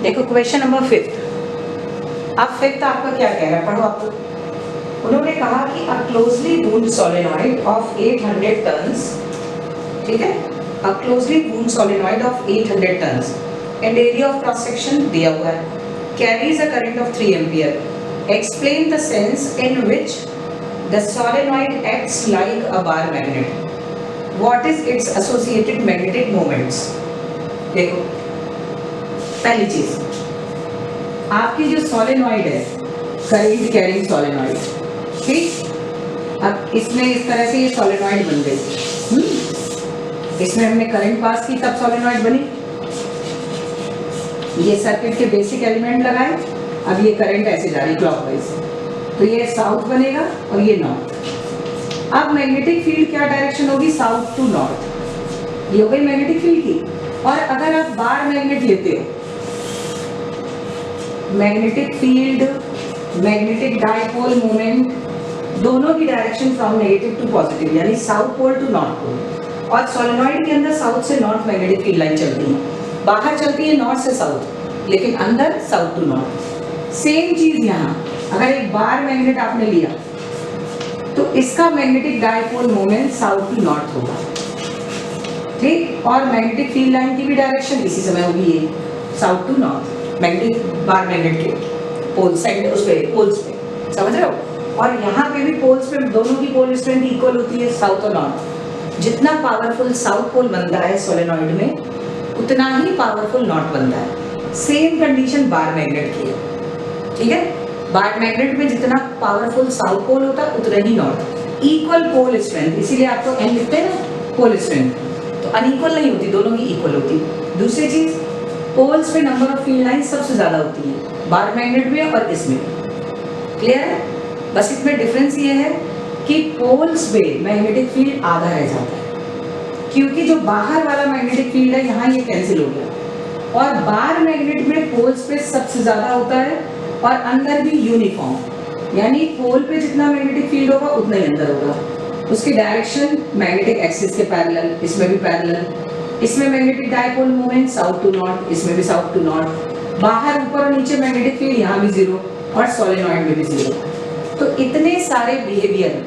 देखो question number 5। अब 5 आपका क्या कह रहा है, पढ़ो आप। उन्होंने कहा कि a closely wound solenoid of 800 turns, ठीक है, a closely wound solenoid of 800 turns and area of cross section दिया हुआ है, carries a current of 3 ampere. Explain the sense in which the solenoid acts like a bar magnet, what is its associated magnetic moments. देखो पहली चीज, आपकी जो solenoid है current carrying solenoid, ठीक, अब इसमें इस तरह से ये सोलेनॉइड बन गई, इसमें हमने करंट पास की तब सोलेनॉइड बनी, ये सर्किट के बेसिक एलिमेंट लगाए, अब ये करंट ऐसे जा रही क्लॉकवाइज, तो ये साउथ बनेगा और ये नॉर्थ। अब मैग्नेटिक फील्ड क्या डायरेक्शन होगी, साउथ टू नॉर्थ, ये हो गई मैग्नेटिक फील्ड की। और अगर आप बार मैग्नेट लेते हो, magnetic field, magnetic dipole moment, दोनों की direction from negative to positive, यानी south pole to north pole. और सोलेनॉइड के अंदर साउथ से नॉर्थ मैग्नेटिक फील्ड लाइन चलती है, बाहर चलती है नॉर्थ से साउथ, लेकिन अंदर साउथ टू नॉर्थ। सेम चीज यहाँ, अगर एक बार मैग्नेट आपने लिया तो इसका magnetic dipole moment south to north होगा, ठीक, और मैग्नेटिक फील्ड लाइन की भी डायरेक्शन इसी समय होगी, ये south to north, magnetic bar magnet के पोल साइड, उस पे पोल्स पे, समझ रहे हो। और यहाँ पे भी पोल्स पे दोनों की पोल स्ट्रेंथ इक्वल होती है, साउथ और नॉर्थ। जितना पावरफुल साउथ पोल बनता है सोलेनॉइड में, उतना ही पावरफुल नॉर्थ बनता है। सेम कंडीशन बार मैग्नेट की है, ठीक है, बार मैग्नेट में जितना पावरफुल साउथ पोल होता है उतना ही नॉर्थ। इक्वल पोल स्ट्रेंथ, इसीलिए आपको एन लिखते हैं ना, पोल स्ट्रेंथ, तो अनइक्वल नहीं होती, दोनों की इक्वल होती। दूसरी चीज, पोल्स पे नंबर ऑफ फील्ड लाइन सबसे ज्यादा होती है, बार मैग्नेट में और इसमें, क्लियर है। बस इसमें डिफरेंस ये है कि पोल्स पे मैग्नेटिक फील्ड आधा रह जाता है, क्योंकि जो बाहर वाला मैग्नेटिक फील्ड है यहाँ ये कैंसिल हो गया, और बार मैग्नेट में पोल्स पे सबसे ज्यादा होता है और अंदर भी यूनिफॉर्म, यानी पोल पे जितना मैग्नेटिक फील्ड होगा उतना ही अंदर होगा। उसकी डायरेक्शन मैग्नेटिक एक्सिस के पैरेलल, इसमें भी पैरेलल। इसमें magnetic dipole moment south to north, इसमें भी साउथ टू नॉर्थ। बाहर ऊपर और नीचे मैग्नेटिक फील्ड, यहाँ भी जीरो और सोलेनॉइड में भी जीरो। तो इतने सारे बिहेवियर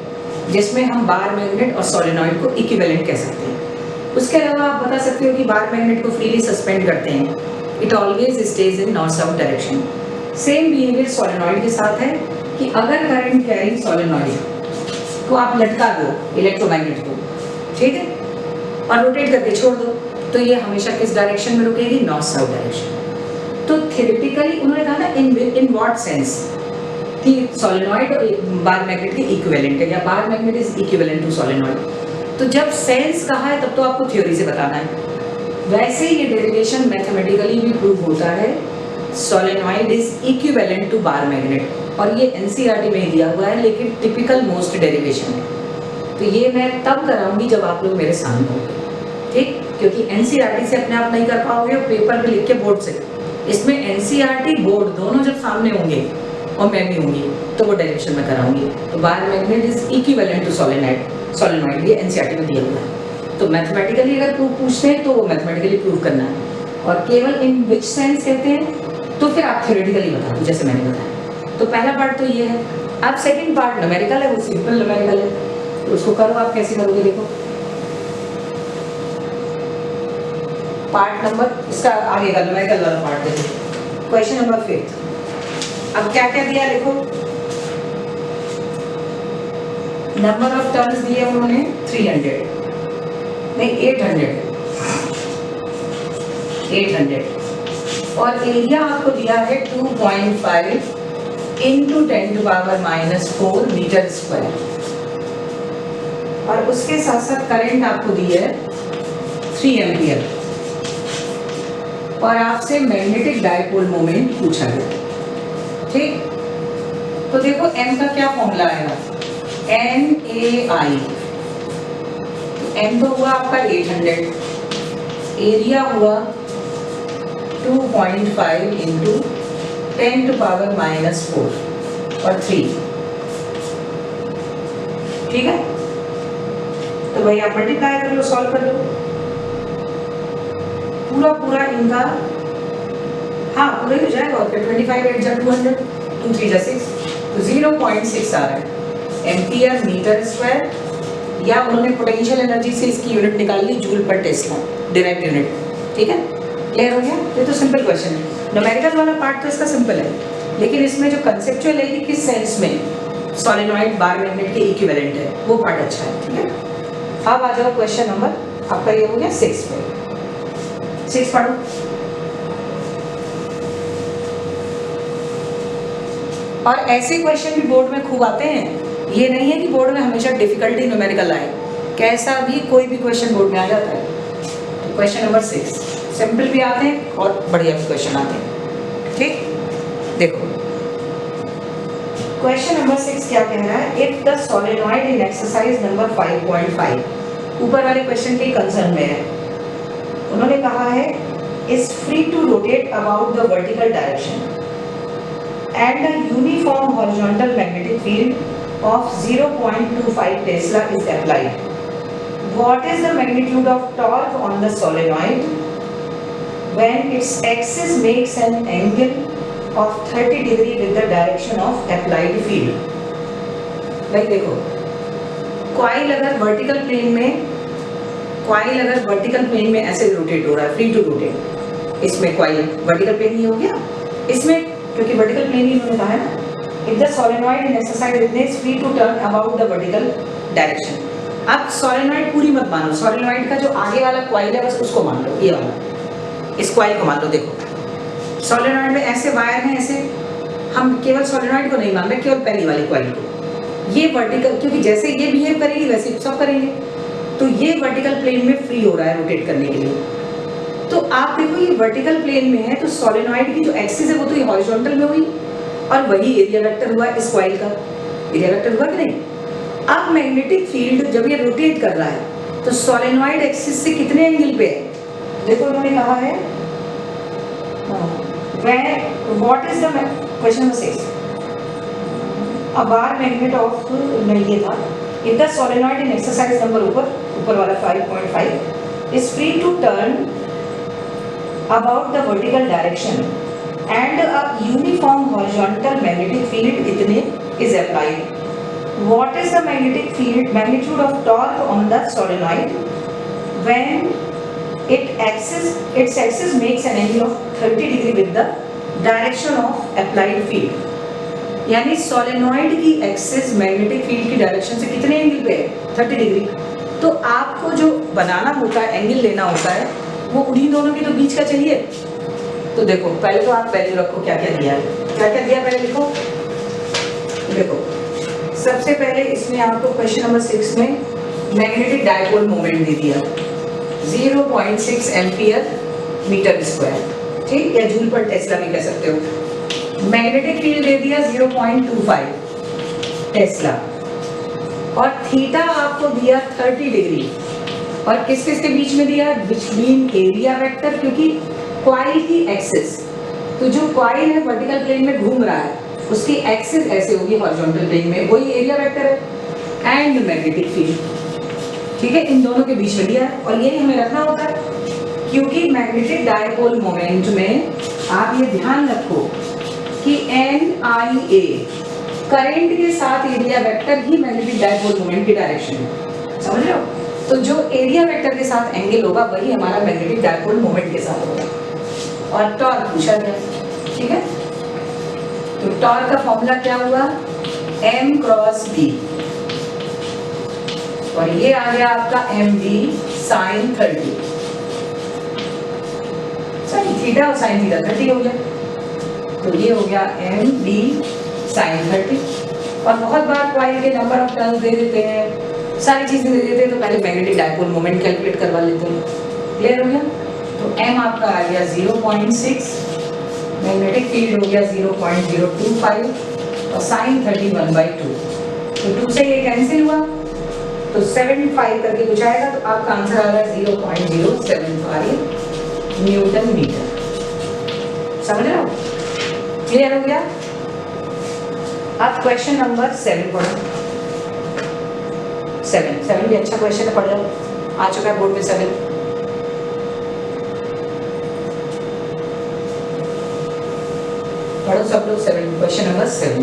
जिसमें हम बार मैग्नेट और सोलेनॉइड को इक्विवेलेंट कह सकते हैं। उसके अलावा आप बता सकते हो कि बार मैग्नेट को फ्रीली सस्पेंड करते हैं, it always stage in north south direction. Same behaviour solenoid के साथ है कि अगर करंट कैरिंग सोलेनॉइड को आप लटका दो इलेक्ट्रोमैग्नेट को, ठीक है, और रोटेट करके छोड़ दो, तो ये हमेशा किस डायरेक्शन में रुकेगी, नॉर्थ साउथ डायरेक्शन। तो थ्योरेटिकली उन्होंने कहा ना इन व्हाट सेंस कि सोलेनॉइड और बार मैग्नेट के इक्विवेलेंट है, या bar magnet is equivalent to solenoid. तो जब सेंस कहा है तब तो आपको थ्योरी से बताना है। वैसे ये डेरिवेशन मैथमेटिकली भी प्रूव होता है, solenoid is equivalent to bar magnet, और ये एनसीईआरटी में दिया हुआ है, लेकिन टिपिकल मोस्ट डेरिवेशन है। तो ये मैं तब कराऊंगी जब आप लोग मेरे सामने होंगे, ठीक, क्योंकि एनसीईआरटी से अपने आप नहीं कर पाओगे, पेपर पे लिख के बोर्ड से। इसमें एनसीईआरटी बोर्ड दोनों जब सामने होंगे और मैं भी होंगी, तो वो डेरिवेशन में कराऊंगी। तो bar magnet is equivalent to solenoid, ये एनसीईआरटी में दिया हुआ है। तो मैथमेटिकली अगर प्रूफ पूछते हैं तो वो मैथमेटिकली प्रूव करना है, और केवल इन विच सेंस कहते हैं तो फिर आप थ्योरेटिकली बता दो, जैसे मैंने बताया। तो पहला पार्ट तो ये है। अब सेकेंड पार्ट न्यूमेरिकल है, वो सिंपल न्यूमेरिकल है, तो उसको करो। आप कैसे करोगे, देखो पार्ट नंबर इसका आगे का न्यूमेरिकल वाला पार्ट देखो, क्वेश्चन नंबर 5। अब क्या क्या दिया देखो, नंबर ऑफ टर्न्स दिए उन्होंने 300 नहीं 800, और एरिया आपको दिया है 2.5 इंटू 10⁻⁴ मीटर स्क्वायर, और उसके साथ साथ करंट आपको दी है 3 एम्पियर, और आपसे मैग्नेटिक डाइपोल मोमेंट पूछा गया, ठीक। तो देखो m का क्या फॉर्मूला आएगा, NAI, m तो हुआ आपका 800, एरिया हुआ 2.5 इंटू 10⁻⁴ और 3, ठीक है। तो भाई आप मल्टीप्लाई कर लो, सॉल्व कर लो, पूरा इनका हाँ पूरा ही हो जाएगा और फिर 25 8 जा 200, 2 3 जा 6, तो 0.6 आ रहा है एम्पियर मीटर स्क्वायर, या उन्होंने पोटेंशियल एनर्जी से इसकी यूनिट निकाल ली joule per tesla, direct unit. ठीक है, क्लियर हो गया? ये तो सिंपल क्वेश्चन है। न्यूमेरिकल वाला पार्ट तो इसका सिंपल है, लेकिन इसमें जो कंसेप्चुअल है कि किस सेंस में सोलेनॉइड बार मैग्नेट के इक्विवेलेंट है, वो पार्ट अच्छा है। ठीक है, अब आ जाओ क्वेश्चन नंबर आपका ये हो गया 6 पे। 6 पढ़ो। और ऐसे क्वेश्चन भी बोर्ड में खूब आते हैं, ये नहीं है कि बोर्ड में हमेशा डिफिकल्टी न्यूमेरिकल आए, कैसा भी कोई भी क्वेश्चन बोर्ड में आ जाता है। तो क्वेश्चन नंबर 6 सिंपल भी आते हैं और बढ़िया भी क्वेश्चन आते हैं। ठीक, देखो क्वेश्चन नंबर 6 क्या कह रहा है, if the solenoid in exercise number 5.5, ऊपर वाले क्वेश्चन के कंसर्न में है, उन्होंने कहा है is free to rotate about the vertical direction and a uniform horizontal magnetic field of 0.25 Tesla is applied. What is the magnitude of torque on the solenoid when its axis makes an angle of 30 degree with the direction of applied field? भाई देखो, coil अगर vertical plane में ऐसे rotate हो रहा है, free to rotate, इसमें coil vertical plane ही हो गया, इसमें क्योंकि वर्टिकल प्लेन ही उन्होंने कहा है ना। If the solenoid in exercise is free to turn about the vertical direction. अब सोलेनॉइड पूरी मत मानो, सोलेनॉइड का जो आगे वाला कॉइल है बस उसको मान लो, ये वाला, इस कॉइल को मान लो। देखो सोलेनॉइड में ऐसे वायर हैं, ऐसे हम केवल सोलेनॉइड को नहीं मान रहे, केवल पहली वाली कॉइल को। ये वर्टिकल, क्योंकि जैसे ये बिहेव करेगी वैसे सब करेंगे, तो ये वर्टिकल प्लेन में फ्री हो रहा है रोटेट करने के लिए। तो आप देखो ये वर्टिकल प्लेन में है, तो सोलेनॉइड की जो एक्सिस है वो तो ये हॉरिजॉन्टल में हुई, और वही एरिया वेक्टर हुआ इस कॉइल का, एरिया वेक्टर हुआ कि नहीं। अब मैग्नेटिक फील्ड जब ये रोटेट कर रहा है तो सोलेनॉइड एक्सिस से कितने एंगल पे है, देखो उन्होंने कहा है what is the question number 6, a bar magnet of, नहीं ये था, if the solenoid in exercise number ऊपर वाला 5.5 is free to turn about the vertical direction and a uniform horizontal magnetic field itne is applied. What is the magnetic field magnitude of torque on the solenoid when its axis makes an angle of 30 degree with the direction of applied field? यानी solenoid की axis magnetic field की direction से कितने angle पे है, 30 degree. तो आपको जो बनाना होता है, एंगल लेना होता है, वो उन्हीं दोनों के तो बीच का चाहिए। तो देखो पहले तो आप वैल्यू रखो, क्या क्या दिया है, क्या क्या दिया पहले लिखो। देखो सबसे पहले इसमें आपको क्वेश्चन नंबर 6 में मैग्नेटिक डायपोल मोमेंट दे दिया 0.6 एम्पियर मीटर स्क्वायर, ठीक, या जूल पर टेस्ला भी कह सकते हो। मैग्नेटिक फील्ड दे दिया 0.25 टेस्ला, और थीटा आपको दिया 30 डिग्री, और किस किस के बीच में दिया, बिटवीन एरिया वेक्टर, क्योंकि कॉइल की एक्सिस, तो जो कॉइल है वर्टिकल प्लेन में घूम रहा है उसकी एक्सिस ऐसे होगी हॉरिजॉन्टल प्लेन में, वही एरिया वेक्टर है, एंड मैग्नेटिक फील्ड, ठीक है, इन दोनों के बीच में दिया है। और ये हमें रखना होता है क्योंकि मैग्नेटिक डायपोल मोमेंट में आप ये ध्यान रखो कि NIA करंट के साथ एरिया वेक्टर ही मैग्नेटिक डायपोल मोमेंट की डायरेक्शन है, समझ रहे हो। तो जो एरिया वेक्टर के साथ एंगल होगा वही हमारा मैग्नेटिक डायपोल मोमेंट के साथ होगा। और टॉर्क पूछा गया, ठीक है, तो टॉर्क का फॉर्मूला क्या हुआ, M क्रॉस B, और ये आ गया आपका MB sin 30, साइन थीटा और साइन थीटा 30 हो गया, तो ये हो गया MB sin 30। और बहुत बार कॉइल के नंबर ऑफ टर्न्स दे देते हैं, सारी चीजें दे देते हैं, तो पहले मैग्नेटिक डायपोल मोमेंट कैलकुलेट करवा लेते हैं। क्लियर हो गया, तो M आपका आ गया 0.6, मैग्नेटिक फील्ड हो गया 0.025 और साइन 31/2, तो 2 से ये कैंसिल हुआ तो 75 करके कुछ आएगा, तो आपका आंसर आ रहा है 0.075 न्यूटन मीटर। समझ रहे हो, क्लियर हो गया। अब क्वेश्चन नंबर 7 पढ़ो। 7 भी अच्छा क्वेश्चन है, पढ़ जाओ, आ चुका है बोर्ड में 7। पढ़ो सब लोग 7, क्वेश्चन नंबर 7।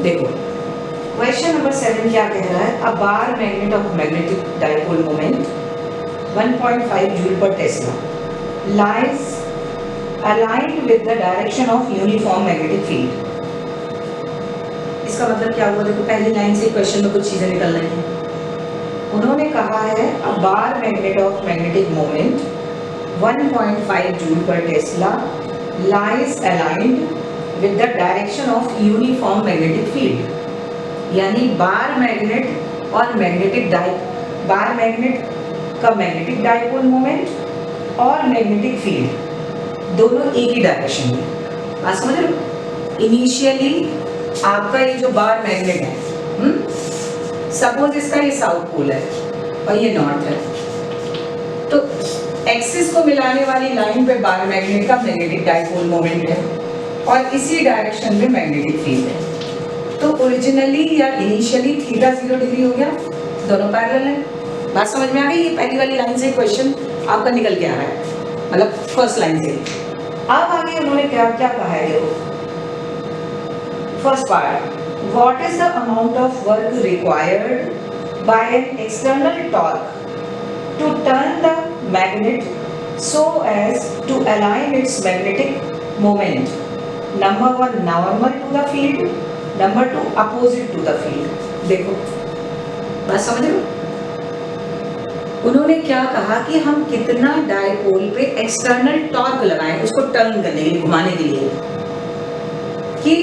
देखो क्वेश्चन नंबर 7 क्या कह रहा है, a bar magnet of magnetic dipole moment 1.5 joule per tesla lies aligned with the direction of uniform magnetic field। इसका मतलब क्या हुआ, देखो पहली लाइन से क्वेश्चन में कुछ चीजें निकल रही हैं। उन्होंने कहा है a bar magnet of magnetic moment 1.5 joule per tesla lies aligned with the direction of uniform magnetic field। यानी बार मैग्नेट और बार मैग्नेट का मैग्नेटिक डाइपोल मोमेंट और मैग्नेटिक फील्ड दोनों एक ही डायरेक्शन में। बात समझ रहे हो? इनिशियली आपका ये जो बार मैग्नेट है, सपोज इसका ये साउथ पोल है और ये नॉर्थ है, तो एक्सिस को मिलाने वाली लाइन पे बार मैग्नेट का मैग्नेटिक डाइपोल मोमेंट है और इसी डायरेक्शन में मैग्नेटिक फील्ड है। तो ओरिजिनली या इनिशियली थीटा 0 डिग्री हो गया, दोनों पैरेलल हैं। बात समझ में आ गई? ये पहली वाली लाइन से क्वेश्चन आपका निकल के आ रहा है, मतलब फर्स्ट लाइन से। अब आगे उन्होंने क्या क्या कहा है, देखो first part, what is the amount of work required by an external torque to turn the magnet so as to align its magnetic moment, number 1 normal to the field, number 2 opposite to the field. देखो बात समझ रहे हो? उन्होंने क्या कहा कि हम कितना डायपोल पे एक्सटर्नल टॉर्क लगाएं उसको टर्न करने के लिए, घुमाने के लिए, कि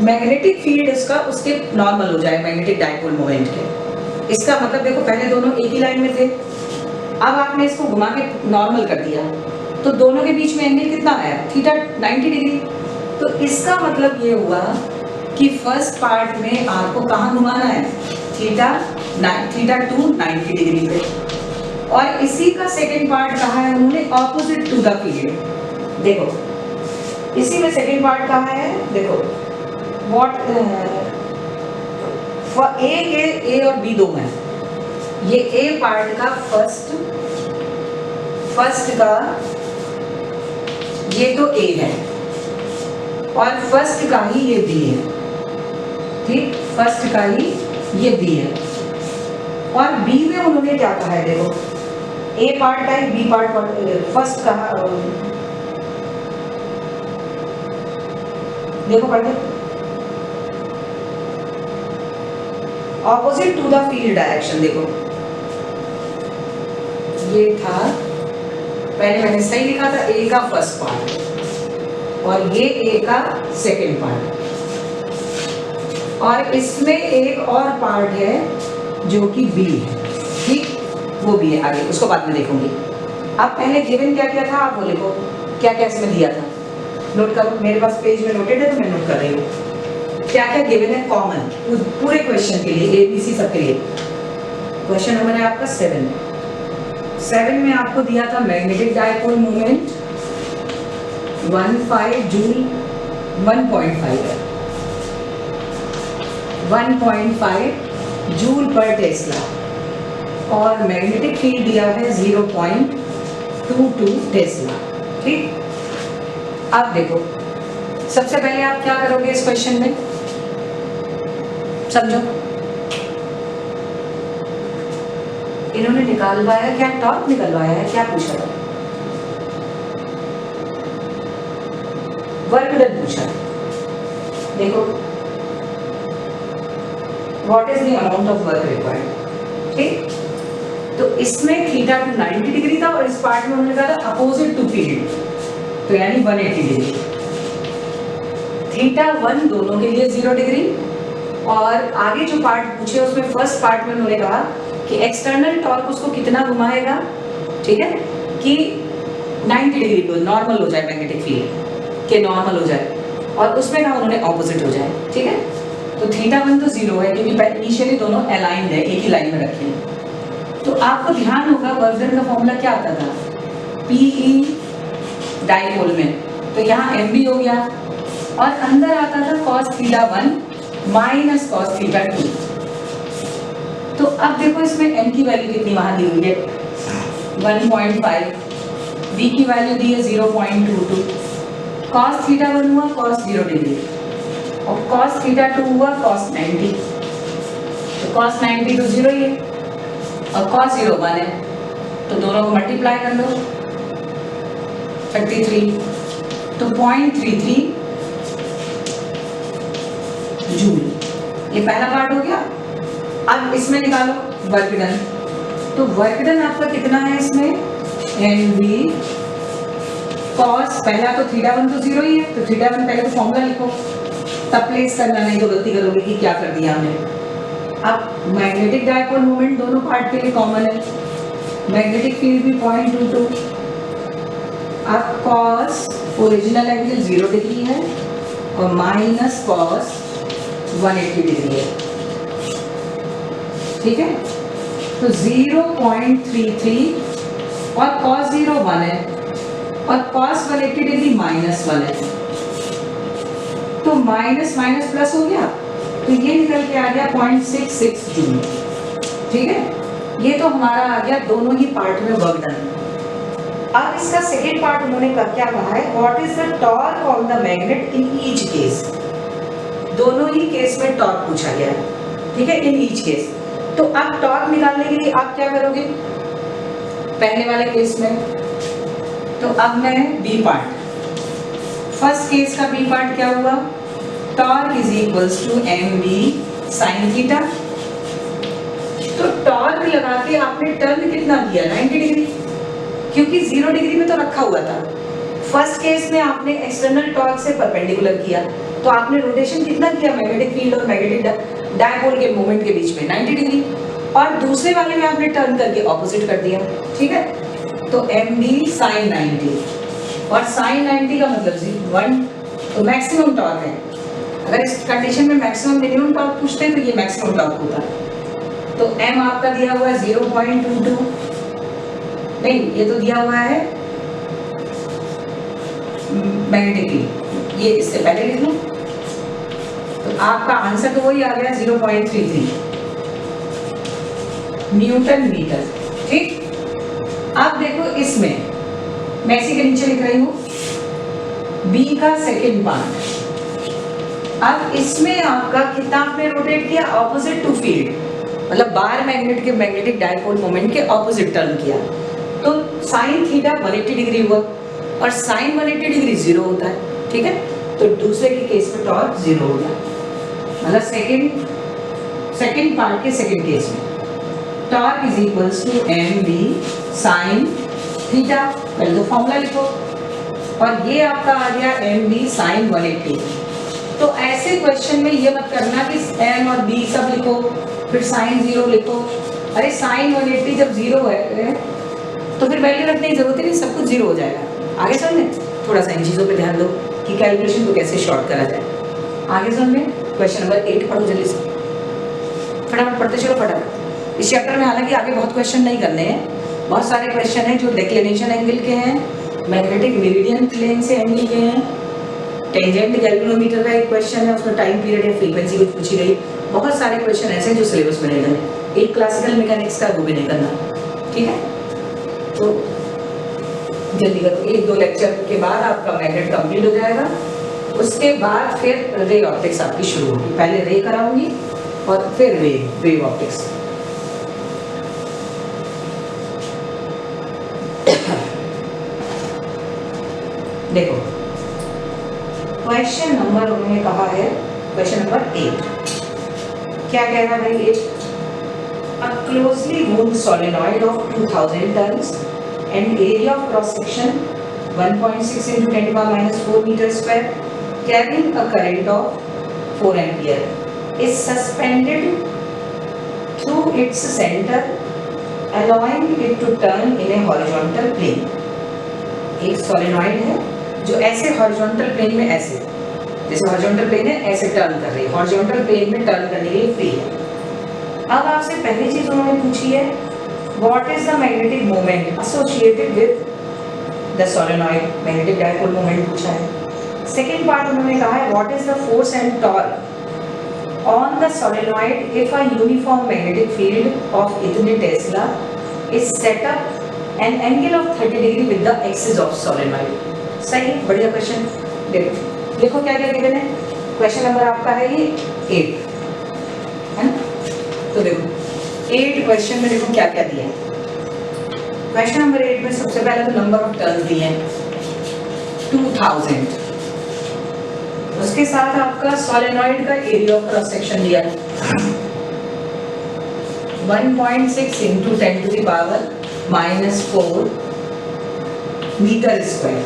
मैग्नेटिक फील्ड इसका उसके नॉर्मल हो जाए मैग्नेटिक डायपोल मोमेंट के। इसका मतलब देखो पहले दोनों एक ही लाइन में थे, अब आपने इसको घुमा के नॉर्मल कर दिया तो दोनों के बीच में एंगल कितना आया, थीटा 90 डिग्री। तो इसका मतलब ये हुआ कि फर्स्ट पार्ट में आपको कहाँ घुमाना है, थीटा 2 90 डिग्री पे, और इसी का सेकेंड पार्ट कहा है उन्होंने ऑपोजिट टू द फील्ड। देखो इसी में सेकेंड पार्ट कहा है, देखो व्हाट फॉर ए और बी दो में, ये ए पार्ट का फर्स्ट का ये तो ए है और फर्स्ट का ही ये बी है, ठीक, फर्स्ट का ही ये बी है। और बी में उन्होंने क्या कहा है, देखो ए पार्ट का ही बी पार्ट फर्स्ट का, देखो पढ़ते, opposite to the field direction. देखो ये था, पहले मैंने सही लिखा था ए का फर्स्ट पार्ट और ये ए का सेकेंड पार्ट, और इसमें एक और पार्ट है जो कि बी है, ठीक, वो भी है, आगे उसको बाद में देखूंगी। अब पहले गिवन क्या क्या था आप वो लिखो, क्या क्या इसमें दिया था, नोट करो, मेरे पास पेज में नोटेड है तो मैं नोट कर रही हूँ क्या क्या गिवन है कॉमन पूरे क्वेश्चन के लिए, ABC सब के लिए। क्वेश्चन नंबर है आपका 7 में आपको दिया था magnetic dipole moment 1.5 joule 1.5 joule per Tesla, और मैग्नेटिक फील्ड दिया है 0.22 टेस्ला, ठीक। अब देखो सबसे पहले आप क्या करोगे इस क्वेश्चन में, समझो, इन्होंने निकालवाया क्या, टॉर्क निकलवाया है, क्या पूछा था, वर्क डन पूछा। देखो what is the amount of work required, ठीक। तो इसमें थीटा 90 डिग्री था और इस पार्ट में उन्होंने कहा था अपोजिट टू फील्ड, तो यानी 180 डिग्री। थीटा 1 दोनों के लिए 0 डिग्री, और आगे जो पार्ट पूछे उसमें फर्स्ट पार्ट में उन्होंने कहा कि एक्सटर्नल टॉर्क उसको कितना घुमाएगा, ठीक है, कि 90 डिग्री को नॉर्मल हो जाए, मैग्नेटिक फील्ड के नॉर्मल हो जाए, और उसमें कहा उन्होंने ऑपोजिट हो जाए, ठीक है। तो थीटा 1 तो 0 है क्योंकि इनिशियली दोनों अलाइंड है, एक ही लाइन में रखे हैं। तो आपको ध्यान होगा वर्क डन का फॉर्मूला क्या आता था, PE डाइपोल में, तो यहाँ MB हो गया और अंदर आता था cos theta 1 minus cos theta 2। तो अब देखो इसमें m की वैल्यू कितनी वहां दी हुई है 1.5, b की वैल्यू दी है 0.22, cos थीटा 1 हुआ cos 0 डिग्री और cos थीटा 2 हुआ cos 90, तो cos 90 तो 0 ही है और cos 0 1 है, तो दोनों को मल्टीप्लाई कर लो 33, तो 0.33 जूल। ये पहला पार्ट हो गया। अब इसमें निकालो वर्क डन, तो वर्क डन आपका कितना है इसमें mv cos, पहला तो थीटा 1 तो 0 ही है, तो थीटा 1 पहले तो फॉर्मूला लिखो तब प्लेस करना, नहीं तो गलती करोगे कि क्या कर दिया हमने। अब मैग्नेटिक डायपोल मोमेंट दोनों पार्ट के लिए कॉमन है, मैग्नेटिक फील्ड भी 0.22, अब cos ओरिजिनल एंगल 0 डिग्री है और माइनस cos 180 डिग्री है, ठीक है। तो 0.33 और cos 0 1 है और cos 180 डिग्री -1 है, तो माइनस माइनस प्लस हो गया, तो ये निकल के आ गया 0.66 जूल, ठीक है। ये तो हमारा आ गया दोनों ही पार्ट में वर्क डन। अब इसका सेकेंड पार्ट उन्होंने क्या कहा है, what is the torque on the magnet in each case. दोनों ही केस में टॉर्क पूछा गया है, ठीक है, इन ईच केस। तो अब टॉर्क निकालने के लिए आप क्या करोगे पहले वाले केस में, तो अब मैं बी पार्ट, फर्स्ट केस का बी पार्ट क्या हुआ, torque is equals to M B sine theta. तो टॉर्क लगा के आपने टर्न कितना दिया 90 डिग्री, क्योंकि 0 डिग्री में तो रखा हुआ था। फर्स्ट केस में आपने एक्सटर्नल टॉर्क से परपेंडिकुलर किया, तो आपने रोटेशन कितना किया मैग्नेटिक फील्ड और मैग्नेटिक डायपोल के मोमेंट के बीच में 90 डिग्री, और दूसरे वाले में आपने टर्न करके ऑपोजिट कर दिया, ठीक है। तो एम डी साइन 90 और साइन 90 का मतलब 1, तो मैक्सिमम टॉर्क है। अगर इस कंडीशन में मैक्सिमम मिनिमम टॉर्क पूछते हैं तो ये मैक्सिमम टॉर्क होता है। तो m आपका दिया हुआ है 0.22, नहीं ये तो दिया हुआ है मैग्नेटिक, ये इससे पहले लिख लो, तो आपका आंसर तो वही आ गया 0.33 न्यूटन मीटर, ठीक। अब देखो इसमें मैं इसी के नीचे लिख रही हूँ बी का सेकेंड पार्ट। अब इसमें आपका कितना आपने रोटेट किया, ऑपोजिट टू फील्ड, मतलब बार मैग्नेट के मैग्नेटिक डायपोल मोमेंट के ऑपोजिट टर्न किया, तो साइन थीटा 180 डिग्री हुआ और साइन 180 डिग्री 0 होता है, ठीक है। तो दूसरे के केस में टॉर्क 0 हो गया, मतलब सेकेंड पार्ट के सेकेंड केस में torque is equals to M B sine theta, पहले तो फॉर्मूला लिखो, और ये आपका आ गया एम बी साइन 180। तो ऐसे क्वेश्चन में ये मत करना कि एम और बी सब लिखो फिर साइन 0 लिखो, अरे साइन 180 जब 0 है तो फिर वैल्यू रखने की जरूरत ही नहीं, सब कुछ 0 हो जाएगा। आगे समझे, थोड़ा सा इन चीज़ों पे ध्यान दो कि कैलकुलेशन को कैसे शॉर्ट करा जाए। आगे समझे, क्वेश्चन नंबर 8 पढ़ो जल्दी से, फटाफट पढ़ते चलो फटाफट। इस चैप्टर में हालांकि आगे बहुत क्वेश्चन नहीं करने हैं, बहुत सारे क्वेश्चन हैं जो डिक्लिनेशन एंगल के हैं, मैग्नेटिक मेरिडियन प्लेन से एंगल के हैं, टेंजेंट गैल्वेनोमीटर का एक क्वेश्चन है, उसमें टाइम पीरियड या फ्रीक्वेंसी कुछ पूछी गई। बहुत सारे क्वेश्चन ऐसे हैं जो सिलेबस में नहीं करने, एक क्लासिकल मैकेनिक्स का वो भी नहीं करना, ठीक है। तो जल्दी करो, 1-2 लेक्चर के बाद आपका मैग्नेट कंप्लीट हो जाएगा, उसके बाद फिर रे ऑप्टिक्स आपकी शुरू होगी। पहले रे कराऊंगी और फिर वेव ऑप्टिक्स। देखो क्वेश्चन नंबर उन्होंने कहा है, क्वेश्चन नंबर 8 क्या कह रहा है भाई, a closely moved solenoid of 2000 tons and area of cross section 1.6 into 10 to the power minus 4 meters square carrying a current of 4 ampere is suspended through its center allowing it to turn in a horizontal plane। एक solenoid है जो ऐसे horizontal plane में, ऐसे जैसे horizontal plane है ऐसे turn कर रही है, हॉरिजॉन्टल प्लेन में टर्न करने के लिए फ्री है। अब आपसे पहली चीज उन्होंने पूछी है, what is the magnetic moment associated with the solenoid, magnetic dipole moment पूछा है। सेकेंड पार्ट उन्होंने कहा है what is the force and torque on the solenoid if a uniform magnetic field of इतने tesla is set up an angle of 30 degree with the axis of solenoid. सही, बढ़िया question. देखो क्या क्या given है। क्वेश्चन नंबर आपका है ये 8 है ना। तो देखो 8 क्वेश्चन में देखो क्या क्या दिया है। क्वेश्चन नंबर 8 में सबसे पहले तो नंबर ऑफ टर्न्स दिए हैं 2000। उसके साथ आपका सोलेनॉइड का एरिया ऑफ क्रॉस सेक्शन दिया है 1.6 into 10 to the power -4 metre square,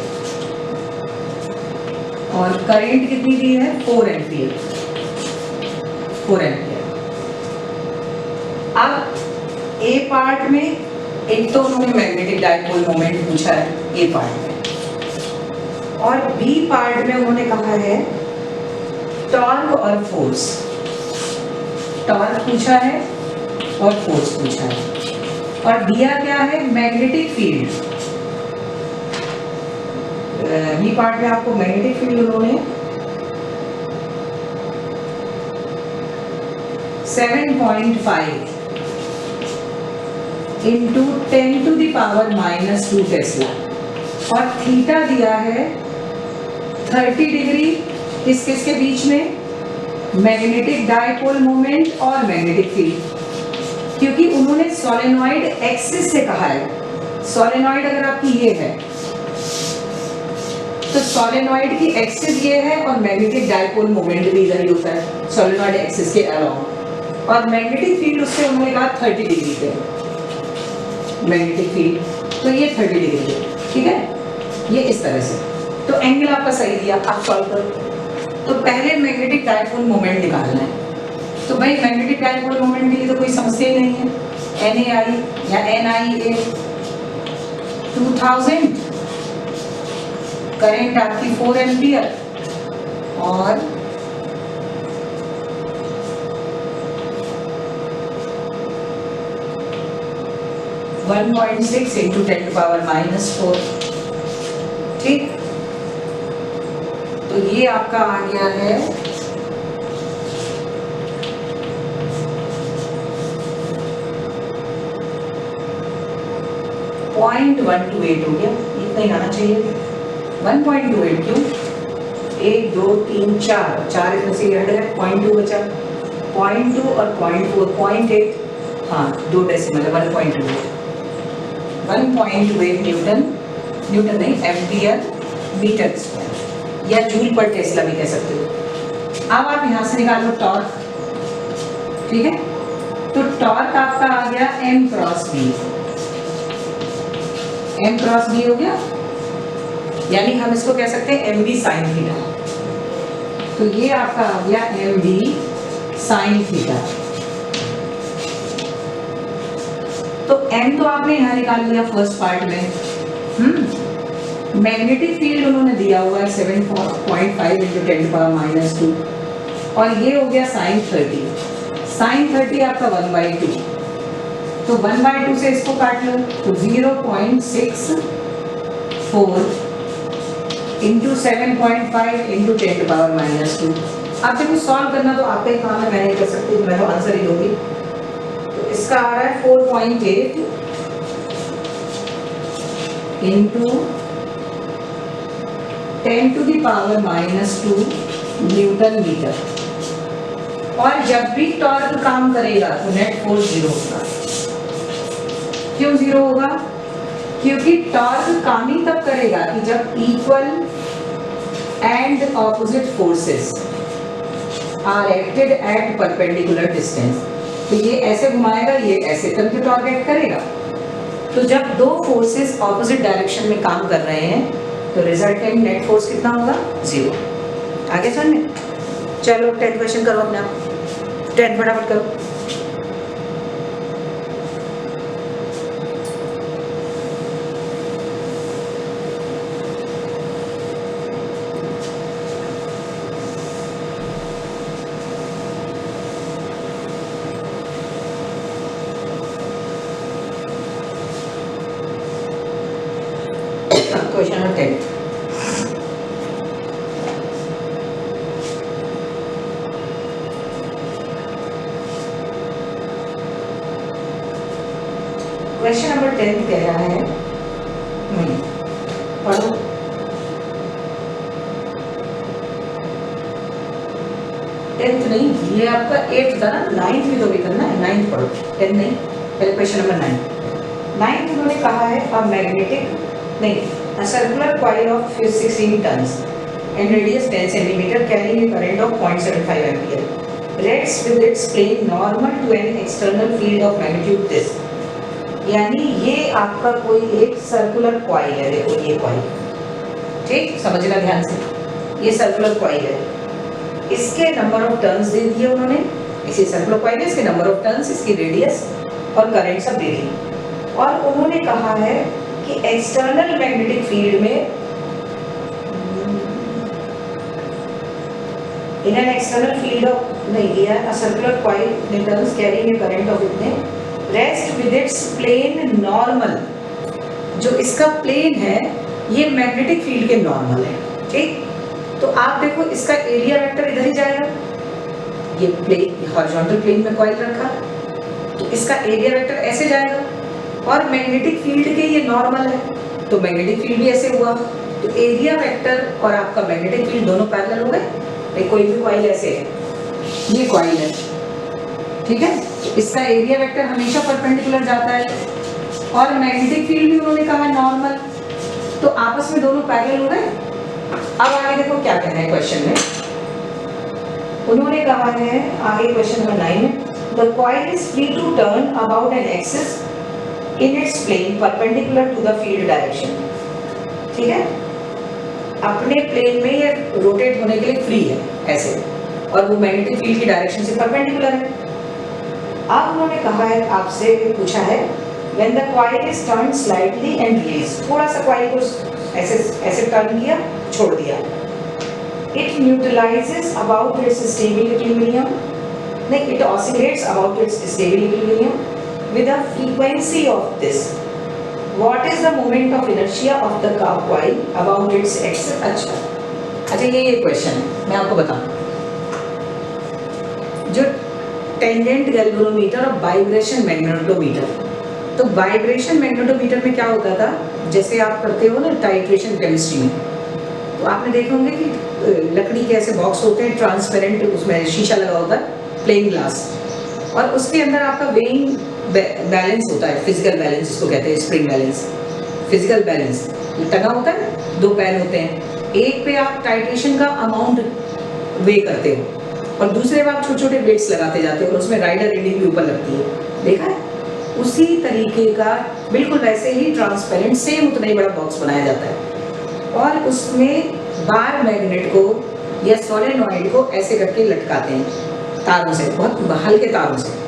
और करंट कितनी दी है 4 एम्पियर। 4 एम्पियर। अब ए पार्ट में एक तो उन्होंने मैग्नेटिक डाइपोल मोमेंट पूछा है ए पार्ट में, और बी पार्ट में उन्होंने कहा है टॉर्क और फोर्स। टॉर्क पूछा है और फोर्स पूछा है, और दिया क्या है मैग्नेटिक फील्ड। बी पार्ट में आपको मैग्नेटिक फील्ड उन्होंने 7.5 into 10 to the power -2 tesla, और थीटा दिया है 30 डिग्री किस किस के बीच में, मैग्नेटिक डाइपोल मोमेंट और मैग्नेटिक फील्ड। क्योंकि उन्होंने सोलेनॉइड एक्सिस से कहा है। सोलेनॉइड अगर आपकी ये है तो सोलेनॉइड की एक्सिस ये है, और मैग्नेटिक डाइपोल मोमेंट भी इधर ही होता है सोलेनॉइड एक्सिस के अलाउंग, और मैग्नेटिक फील्ड उससे उन्होंने कहा 30 डिग्री पे मैग्नेटिक फील्ड, तो ये 30 डिग्री है। ठीक है, ये इस तरह से। तो एंगल आपका सही दिया, आप सॉल्व करो। तो पहले मैग्नेटिक डाइपोल मोमेंट निकालना है। तो भाई मैग्नेटिक डाइपोल मोमेंट के लिए तो कोई समस्या ही नहीं है। NAI या NIA 2000, करंट आपकी 4 एम्पियर, और (1.6 इंटू 10 टू पावर -4। ठीक, तो ये आपका आ गया है 0.128 हो गया, इतना ही आना चाहिए। 1.28 क्यों, 1 2 3 4 4 इसमें से हट गया, 0.2 बचा, 0.2 और 0.4 0.8, हाँ 2 डेसिमल 1.28 न्यूटन, न्यूटन नहीं एम्पियर मीटर स्क्वायर, या जूल पर टेस्ला भी कह सकते हो। अब आप यहां से निकालो टॉर्क। ठीक है, तो टॉर्क आपका आ गया M cross B। M cross B हो गया, यानी हम इसको कह सकते हैं MB साइन थीटा। तो ये आपका आ गया MB साइन थीटा। तो M तो आपने यहां निकाल लिया फर्स्ट पार्ट में। मैग्नेटिक फील्ड उन्होंने दिया हुआ है 7.5 इंटू 10 टू पावर -2, और ये हो गया sin 30। sin 30 आपका 1/2, तो 1/2 से इसको काट लो, तो 0.64 इंटू 7.5 इंटू 10 टू पावर -2। आप जब सॉल्व करना तो आपका ही काम है, मैं नहीं कर सकती, मैं तो आंसर ही दूंगी। तो इसका आ रहा है 4.8 into 10 to the power -2 newton metre. और जब भी टॉर्क काम करेगा तो नेट फोर्स 0 होगा। क्यों 0 होगा, क्योंकि टॉर्क काम ही तब करेगा कि जब equal and opposite forces are acted at perpendicular distance. तो ये ऐसे घुमाएगा, ये ऐसे, तब तो टॉर्क एक्ट करेगा। तो जब दो फोर्सेस ऑपोजिट डायरेक्शन में काम कर रहे हैं तो रिजल्टेंट नेट फोर्स कितना होगा, 0। आगे समझ में? चलो 10 क्वेश्चन करो अपने आप, 10 फटाफट करो। Question number 10। क्वेश्चन नंबर 10 कह रहा है, नहीं पढ़ो, टेंथ नहीं, ये आपका 8th था ना, 9th भी तो भी करना है, 9th पढ़ो, 10 नहीं, पहले क्वेश्चन नंबर 9 उन्होंने कहा है अ मैग्नेटिक नहीं, a circular coil of 16 turns and radius 10 centimeter carrying a current of 0.75 ampere rests with its plane normal to an external field of magnitude this। यानी ये आपका कोई एक सर्कुलर कॉइल है, देखो ये कॉइल, ठीक समझना ध्यान से, ये सर्कुलर कॉइल है, इसके नंबर ऑफ टर्न्स दे दिए उन्होंने, इसी सर्कुलर कॉइल है, इसके नंबर ऑफ टर्न्स, इसकी रेडियस और करंट सब दे दिए, और उन्होंने कहा है कि एक्सटर्नल मैग्नेटिक फील्ड में in an external field of नहीं दिया, a circular coil returns carrying a current of इतने rest with its plane normal, जो इसका प्लेन है ये मैग्नेटिक फील्ड के नॉर्मल है, ठीक। तो आप देखो इसका एरिया वेक्टर इधर ही जाएगा, ये प्लेन हॉरिजॉन्टल प्लेन में कॉइल रखा, तो इसका एरिया वेक्टर ऐसे जाएगा, और मैग्नेटिक फील्ड के ये नॉर्मल है, तो मैग्नेटिक फील्ड भी ऐसे हुआ, तो एरिया वेक्टर और आपका मैग्नेटिक फील्ड दोनों पैरेलल हो गए। कोई भी कॉइल ऐसे है, ये कॉइल है, ठीक है, इसका एरिया वेक्टर हमेशा परपेंडिकुलर जाता है, और मैग्नेटिक फील्ड भी उन्होंने कहा नॉर्मल, तो आपस में दोनों पैरेलल हो गए। अब आगे देखो क्या कहना है क्वेश्चन में, उन्होंने कहा है आगे क्वेश्चन नंबर 9 में, the coil is free to turn about an axis in its plane perpendicular to the field direction, ठीक है, अपने प्लेन में ये रोटेट होने के लिए फ्री है ऐसे, और वो मैग्नेटिक फील्ड की डायरेक्शन से परपेंडिकुलर है। अब उन्होंने कहा है, आपसे पूछा है, when the coil is turned slightly and released, थोड़ा सा कॉइल को ऐसे ऐसे टर्न किया, छोड़ दिया, it neutralizes about its stable equilibrium, नहीं, it oscillates about its stable equilibrium with a frequency of this। What is the moment of inertia of the coil about its axis? अच्छा ये question है, मैं आपको बताऊं, जो टेंजेंट गैल्वेनोमीटर और vibration magnetometer, तो वाइब्रेशन मैग्नेटोमीटर में क्या होता था, जैसे आप करते हो ना टाइट्रेशन केमिस्ट्री में, तो आपने देखे होंगे कि लकड़ी के ऐसे बॉक्स होते हैं ट्रांसपेरेंट, उसमें शीशा लगा होता है, प्लेन ग्लास, और उसके अंदर आपका वेइंग बैलेंस होता है, फिजिकल बैलेंस जिसको कहते हैं, स्प्रिंग बैलेंस, फिजिकल बैलेंस टंगा होता है, दो पैन होते हैं, एक पे आप टाइट्रेशन का अमाउंट वे करते हो, और दूसरे पे आप छोटे छोटे वेट्स लगाते जाते हो, और उसमें राइडर रीडिंग भी ऊपर लगती है, देखा है, उसी तरीके का बिल्कुल वैसे ही ट्रांसपेरेंट सेम उतना ही बड़ा बॉक्स बनाया जाता है, और उसमें बार मैग्नेट को या सोलेनॉइड को ऐसे करके लटकाते हैं तारों से, बहुत हल्के तारों से,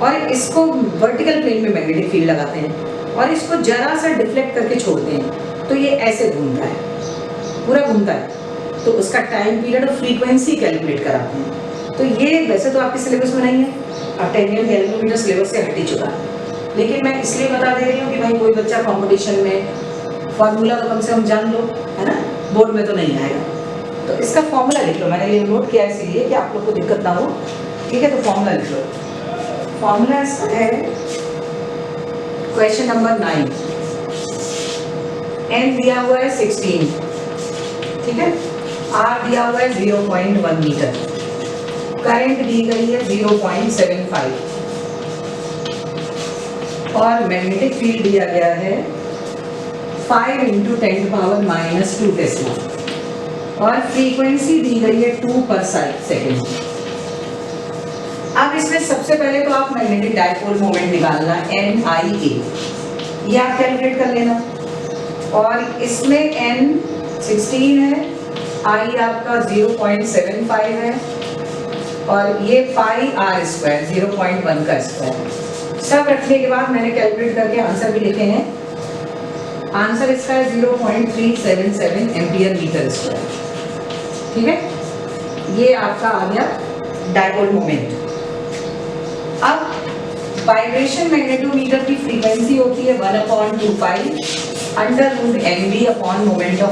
और इसको वर्टिकल प्लेन में मैग्नेटिक फील्ड लगाते हैं, और इसको जरा सा डिफ्लेक्ट करके छोड़ते हैं, तो ये ऐसे घूमता है, पूरा घूमता है, तो उसका टाइम पीरियड और फ्रीक्वेंसी कैलकुलेट कराते हैं। तो ये वैसे तो आपके सिलेबस में नहीं है, अब टेंजेंट गैल्वेनोमीटर सिलेबस से हट ही चुका है, लेकिन मैं इसलिए बता दे रही हूँ कि भाई कोई बच्चा कंपटीशन में फार्मूला तो कम से कम जान लो, है ना, बोर्ड में तो नहीं आएगा, तो इसका फॉर्मूला लिख लो, मैंने ये नोट किया इसलिए कि आप लोग को दिक्कत ना हो, ठीक है, तो फॉर्मूला लिख लो। फॉर्मूला इसका है क्वेश्चन नंबर 9, n दिया हुआ है 16, ठीक है, r दिया हुआ है 0.1 मीटर, करंट दी गई है 0.75, और मैग्नेटिक फील्ड दिया गया है 5 × 10⁻⁻² टेस्ला, और फ्रीक्वेंसी दी गई है 2 पर सेकेंड। अब इसमें सबसे पहले तो आप मैग्नेटिक डायपोल मोमेंट निकालना, NIA, ये आप कैलकुलेट कर लेना, और इसमें N 16 है, I आपका 0.75 है, और ये πr² 0.1 का स्क्वायर, सब रखने के बाद मैंने कैलकुलेट करके आंसर भी लिखे हैं, आंसर इसका है 0.377 एम्पियर मीटर स्क्वायर, ठीक है, ये आपका आ गया डायपोल मोमेंट। अब वाइब्रेशन मैग्नेटोमीटर की फ्रीक्वेंसी होती है 1/2π √mv अपॉन मोमेंट ऑफ